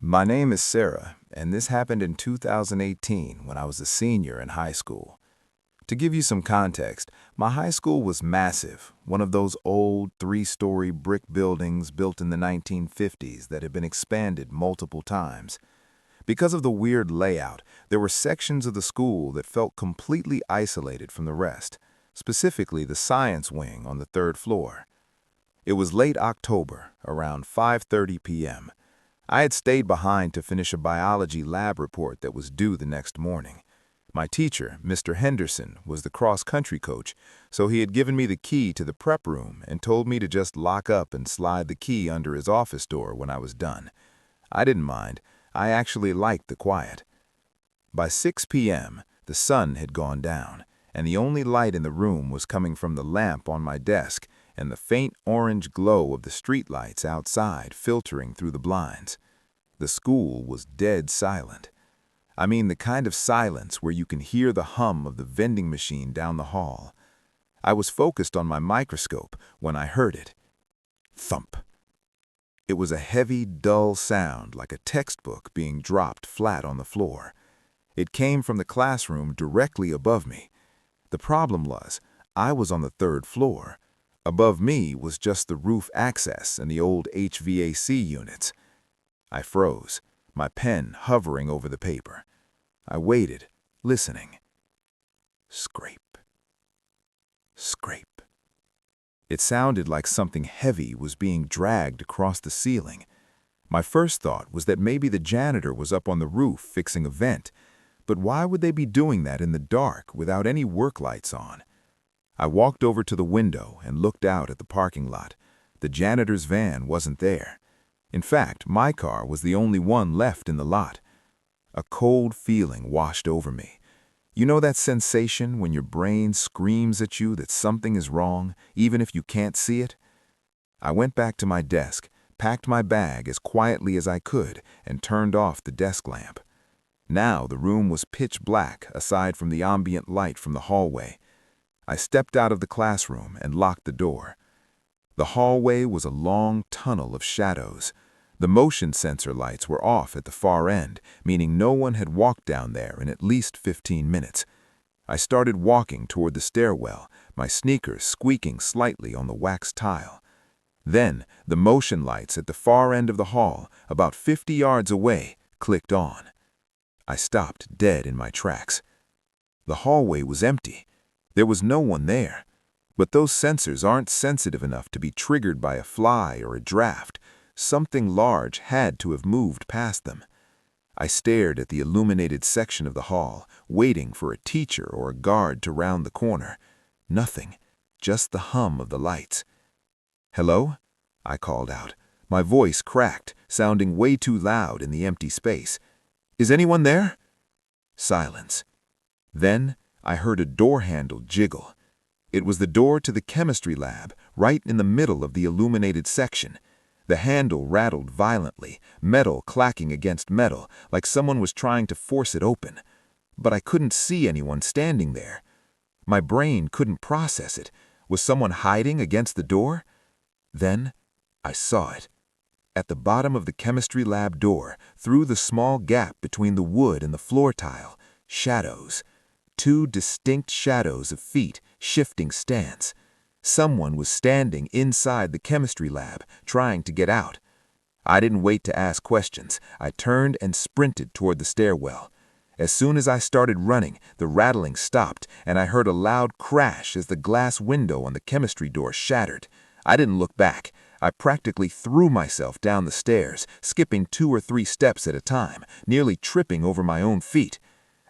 My name is Sarah, and this happened in 2018 when I was a senior in high school. To give you some context, my high school was massive, one of those old three-story brick buildings built in the 1950s that had been expanded multiple times. Because of the weird layout, there were sections of the school that felt completely isolated from the rest, specifically the science wing on the third floor. It was late October, around 5:30 p.m. I had stayed behind to finish a biology lab report that was due the next morning. My teacher, Mr. Henderson, was the cross-country coach, so he had given me the key to the prep room and told me to just lock up and slide the key under his office door when I was done. I didn't mind. I actually liked the quiet. By 6 p.m., the sun had gone down, and the only light in the room was coming from the lamp on my desk and the faint orange glow of the streetlights outside filtering through the blinds. The school was dead silent. I mean the kind of silence where you can hear the hum of the vending machine down the hall. I was focused on my microscope when I heard it. Thump. It was a heavy, dull sound like a textbook being dropped flat on the floor. It came from the classroom directly above me. The problem was, I was on the third floor. Above me was just the roof access and the old HVAC units. I froze, my pen hovering over the paper. I waited, listening. Scrape. Scrape. It sounded like something heavy was being dragged across the ceiling. My first thought was that maybe the janitor was up on the roof fixing a vent, but why would they be doing that in the dark without any work lights on? I walked over to the window and looked out at the parking lot. The janitor's van wasn't there. In fact, my car was the only one left in the lot. A cold feeling washed over me. You know that sensation when your brain screams at you that something is wrong, even if you can't see it? I went back to my desk, packed my bag as quietly as I could, and turned off the desk lamp. Now the room was pitch black aside from the ambient light from the hallway. I stepped out of the classroom and locked the door. The hallway was a long tunnel of shadows. The motion sensor lights were off at the far end, meaning no one had walked down there in at least 15 minutes. I started walking toward the stairwell, my sneakers squeaking slightly on the wax tile. Then, the motion lights at the far end of the hall, about 50 yards away, clicked on. I stopped dead in my tracks. The hallway was empty. There was no one there. But those sensors aren't sensitive enough to be triggered by a fly or a draft. Something large had to have moved past them. I stared at the illuminated section of the hall, waiting for a teacher or a guard to round the corner. Nothing, just the hum of the lights. "Hello?" I called out. My voice cracked, sounding way too loud in the empty space. "Is anyone there?" Silence. Then I heard a door handle jiggle. It was the door to the chemistry lab, right in the middle of the illuminated section. The handle rattled violently, metal clacking against metal, like someone was trying to force it open. But I couldn't see anyone standing there. My brain couldn't process it. Was someone hiding against the door? Then I saw it. At the bottom of the chemistry lab door, through the small gap between the wood and the floor tile, shadows. Two distinct shadows of feet, shifting stance. Someone was standing inside the chemistry lab, trying to get out. I didn't wait to ask questions. I turned and sprinted toward the stairwell. As soon as I started running, the rattling stopped, and I heard a loud crash as the glass window on the chemistry door shattered. I didn't look back. I practically threw myself down the stairs, skipping 2 or 3 steps at a time, nearly tripping over my own feet.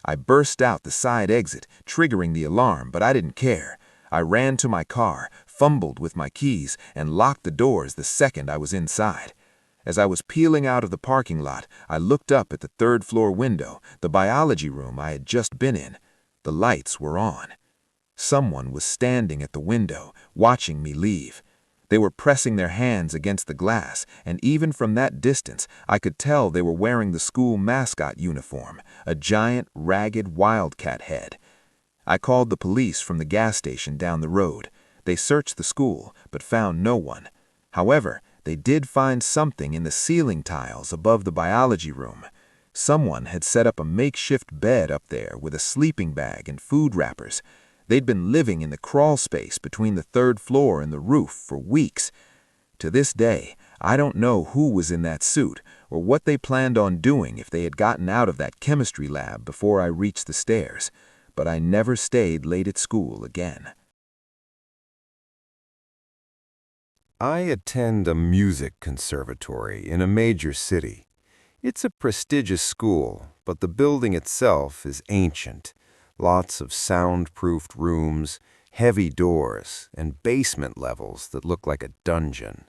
I burst out the side exit, triggering the alarm, but I didn't care. I ran to my car, fumbled with my keys, and locked the doors the second I was inside. As I was peeling out of the parking lot, I looked up at the third-floor window, the biology room I had just been in. The lights were on. Someone was standing at the window, watching me leave. They were pressing their hands against the glass, and even from that distance, I could tell they were wearing the school mascot uniform, a giant, ragged wildcat head. I called the police from the gas station down the road. They searched the school, but found no one. However, they did find something in the ceiling tiles above the biology room. Someone had set up a makeshift bed up there with a sleeping bag and food wrappers. They'd been living in the crawl space between the third floor and the roof for weeks. To this day, I don't know who was in that suit or what they planned on doing if they had gotten out of that chemistry lab before I reached the stairs, but I never stayed late at school again. I attend a music conservatory in a major city. It's a prestigious school, but the building itself is ancient. Lots of soundproofed rooms, heavy doors, and basement levels that look like a dungeon.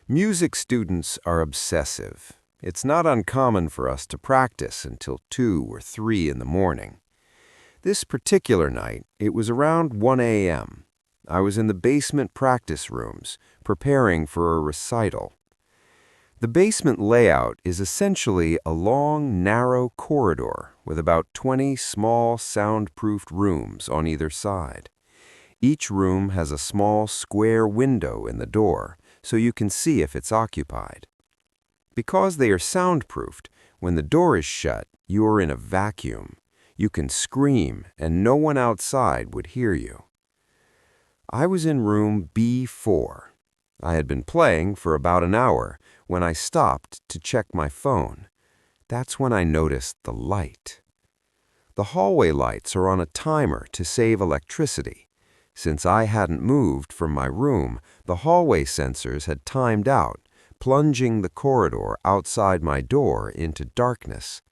Music students are obsessive. It's not uncommon for us to practice until 2 or 3 in the morning. This particular night, it was around 1 a.m. I was in the basement practice rooms, preparing for a recital. The basement layout is essentially a long, narrow corridor with about 20 small, soundproofed rooms on either side. Each room has a small square window in the door, so you can see if it's occupied. Because they are soundproofed, when the door is shut, you are in a vacuum. You can scream, and no one outside would hear you. I was in room B4. I had been playing for about an hour when I stopped to check my phone. That's when I noticed the light. The hallway lights are on a timer to save electricity. Since I hadn't moved from my room, the hallway sensors had timed out, plunging the corridor outside my door into darkness.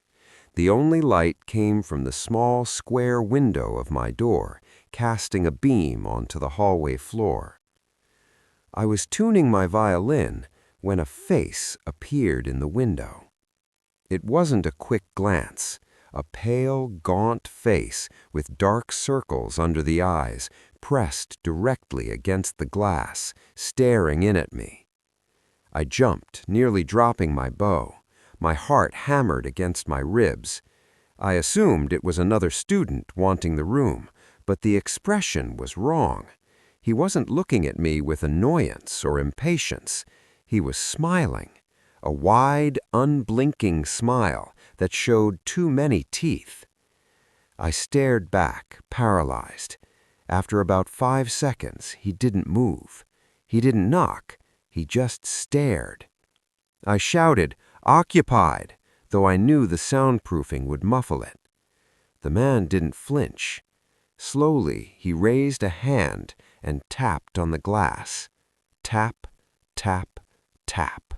The only light came from the small square window of my door, casting a beam onto the hallway floor. I was tuning my violin when a face appeared in the window. It wasn't a quick glance. A pale, gaunt face with dark circles under the eyes, pressed directly against the glass, staring in at me. I jumped, nearly dropping my bow. My heart hammered against my ribs. I assumed it was another student wanting the room, but the expression was wrong. He wasn't looking at me with annoyance or impatience. He was smiling, a wide, unblinking smile that showed too many teeth. I stared back, paralyzed. After about 5 seconds, he didn't move. He didn't knock. He just stared. I shouted, "Occupied," though I knew the soundproofing would muffle it. The man didn't flinch. Slowly, he raised a hand and tapped on the glass. Tap, tap, tap.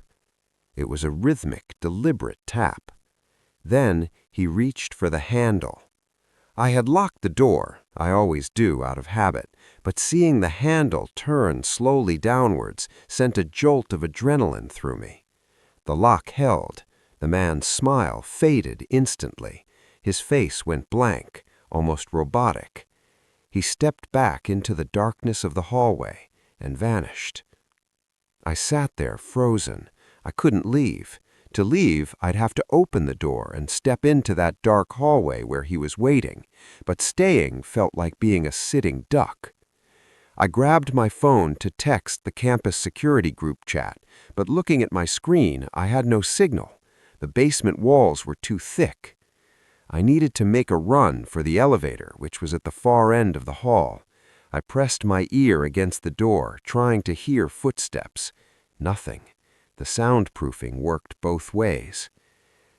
It was a rhythmic, deliberate tap. Then he reached for the handle. I had locked the door, I always do out of habit, but seeing the handle turn slowly downwards sent a jolt of adrenaline through me. The lock held. The man's smile faded instantly. His face went blank, almost robotic. He stepped back into the darkness of the hallway and vanished. I sat there frozen. I couldn't leave. To leave, I'd have to open the door and step into that dark hallway where he was waiting, but staying felt like being a sitting duck. I grabbed my phone to text the campus security group chat, but looking at my screen, I had no signal. The basement walls were too thick. I needed to make a run for the elevator, which was at the far end of the hall. I pressed my ear against the door, trying to hear footsteps. Nothing. The soundproofing worked both ways.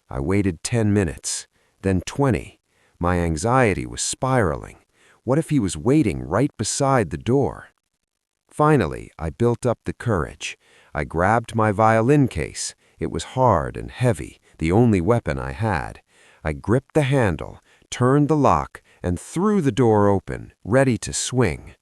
I waited 10 minutes, then 20. My anxiety was spiraling. What if he was waiting right beside the door? Finally, I built up the courage. I grabbed my violin case. It was hard and heavy, the only weapon I had. I gripped the handle, turned the lock, and threw the door open, ready to swing.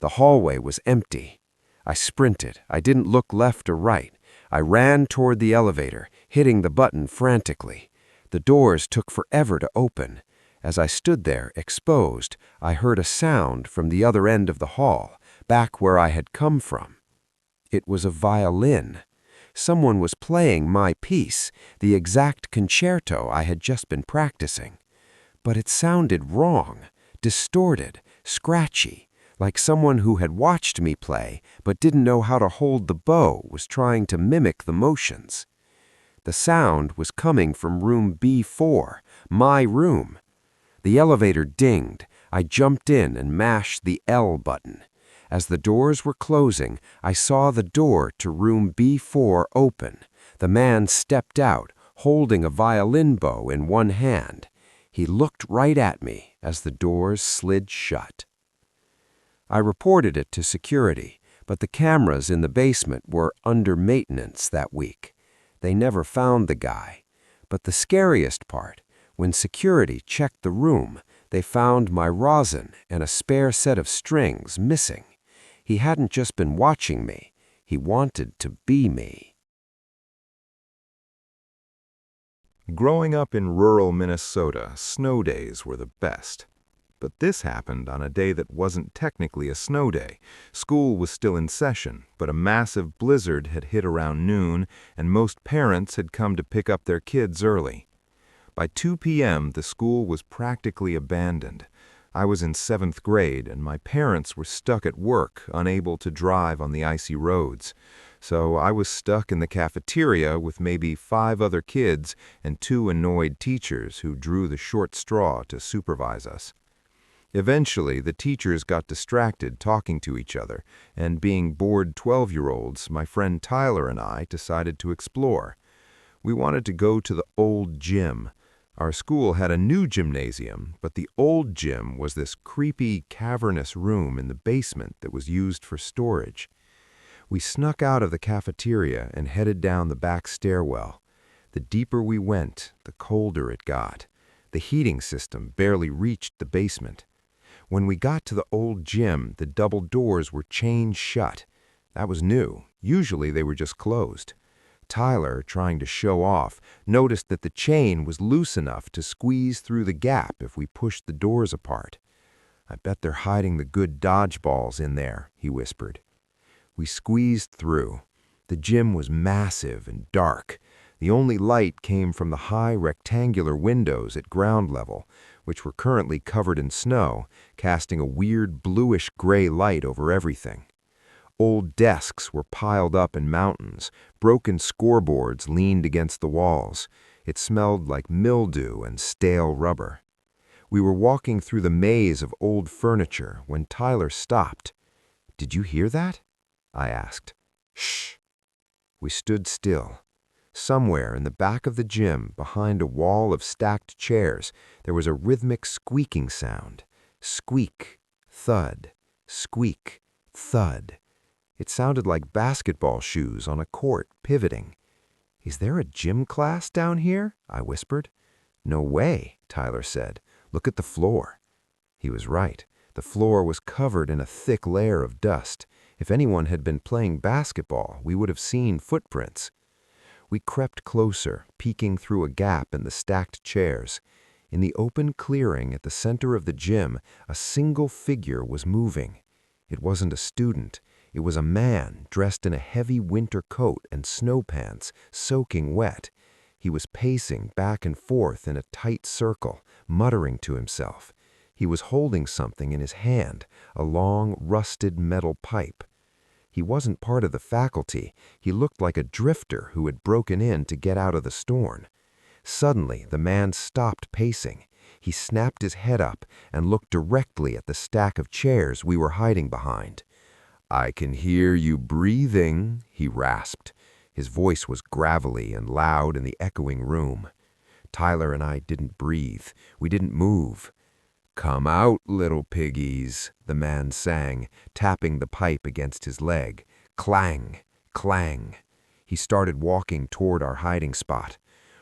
The hallway was empty. I sprinted. I didn't look left or right. I ran toward the elevator, hitting the button frantically. The doors took forever to open. As I stood there, exposed, I heard a sound from the other end of the hall, back where I had come from. It was a violin. Someone was playing my piece, the exact concerto I had just been practicing. But it sounded wrong, distorted, scratchy, like someone who had watched me play but didn't know how to hold the bow was trying to mimic the motions. The sound was coming from room B4, my room. The elevator dinged. I jumped in and mashed the L button. As the doors were closing, I saw the door to room B4 open. The man stepped out, holding a violin bow in one hand. He looked right at me as the doors slid shut. I reported it to security, but the cameras in the basement were under maintenance that week. They never found the guy. But the scariest part, when security checked the room, they found my rosin and a spare set of strings missing. He hadn't just been watching me. He wanted to be me. Growing up in rural Minnesota, snow days were the best. But this happened on a day that wasn't technically a snow day. School was still in session, but a massive blizzard had hit around noon, and most parents had come to pick up their kids early. By 2 p.m., the school was practically abandoned. I was in 7th grade, and my parents were stuck at work, unable to drive on the icy roads. So I was stuck in the cafeteria with maybe 5 other kids and 2 annoyed teachers who drew the short straw to supervise us. Eventually, the teachers got distracted talking to each other, and being bored 12-year-olds, my friend Tyler and I decided to explore. We wanted to go to the old gym. Our school had a new gymnasium, but the old gym was this creepy, cavernous room in the basement that was used for storage. We snuck out of the cafeteria and headed down the back stairwell. The deeper we went, the colder it got. The heating system barely reached the basement. When we got to the old gym, the double doors were chained shut. That was new. Usually they were just closed. Tyler, trying to show off, noticed that the chain was loose enough to squeeze through the gap if we pushed the doors apart. "I bet they're hiding the good dodgeballs in there," he whispered. We squeezed through. The gym was massive and dark. The only light came from the high rectangular windows at ground level, which were currently covered in snow, casting a weird bluish-gray light over everything. Old desks were piled up in mountains. Broken scoreboards leaned against the walls. It smelled like mildew and stale rubber. We were walking through the maze of old furniture when Tyler stopped. "Did you hear that?" I asked. "Shh." We stood still. Somewhere in the back of the gym, behind a wall of stacked chairs, there was a rhythmic squeaking sound. Squeak, thud, squeak, thud. It sounded like basketball shoes on a court pivoting. "Is there a gym class down here?" I whispered. "No way," Tyler said. "Look at the floor." He was right. The floor was covered in a thick layer of dust. If anyone had been playing basketball, we would have seen footprints. We crept closer, peeking through a gap in the stacked chairs. In the open clearing at the center of the gym, a single figure was moving. It wasn't a student. It was a man dressed in a heavy winter coat and snow pants, soaking wet. He was pacing back and forth in a tight circle, muttering to himself. He was holding something in his hand, a long, rusted metal pipe. He wasn't part of the faculty. He looked like a drifter who had broken in to get out of the storm. Suddenly, the man stopped pacing. He snapped his head up and looked directly at the stack of chairs we were hiding behind. "I can hear you breathing," he rasped. His voice was gravelly and loud in the echoing room. Tyler and I didn't breathe. We didn't move. "Come out, little piggies," the man sang, tapping the pipe against his leg. Clang, clang. He started walking toward our hiding spot.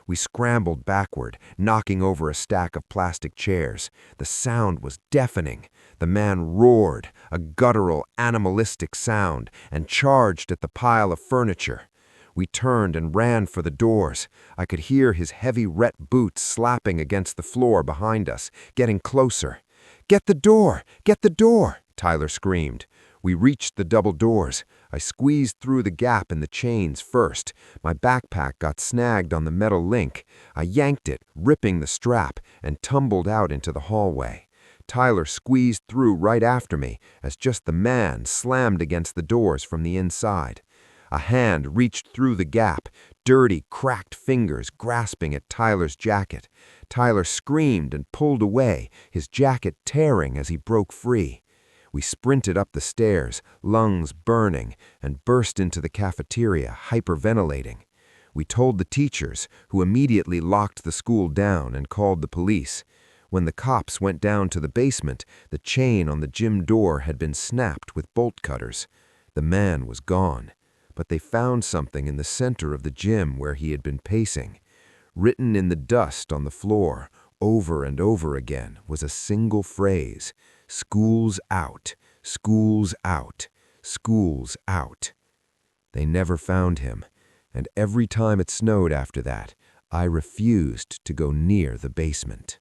We scrambled backward, knocking over a stack of plastic chairs. The sound was deafening. The man roared, a guttural, animalistic sound, and charged at the pile of furniture. We turned and ran for the doors. I could hear his heavy ret boots slapping against the floor behind us, getting closer. "Get the door! Get the door!" Tyler screamed. We reached the double doors. I squeezed through the gap in the chains first. My backpack got snagged on the metal link. I yanked it, ripping the strap, and tumbled out into the hallway. Tyler squeezed through right after me as just the man slammed against the doors from the inside. A hand reached through the gap, dirty, cracked fingers grasping at Tyler's jacket. Tyler screamed and pulled away, his jacket tearing as he broke free. We sprinted up the stairs, lungs burning, and burst into the cafeteria, hyperventilating. We told the teachers, who immediately locked the school down and called the police. When the cops went down to the basement, the chain on the gym door had been snapped with bolt cutters. The man was gone, but they found something in the center of the gym where he had been pacing. Written in the dust on the floor, over and over again, was a single phrase: "School's out, school's out, school's out." They never found him, and every time it snowed after that, I refused to go near the basement.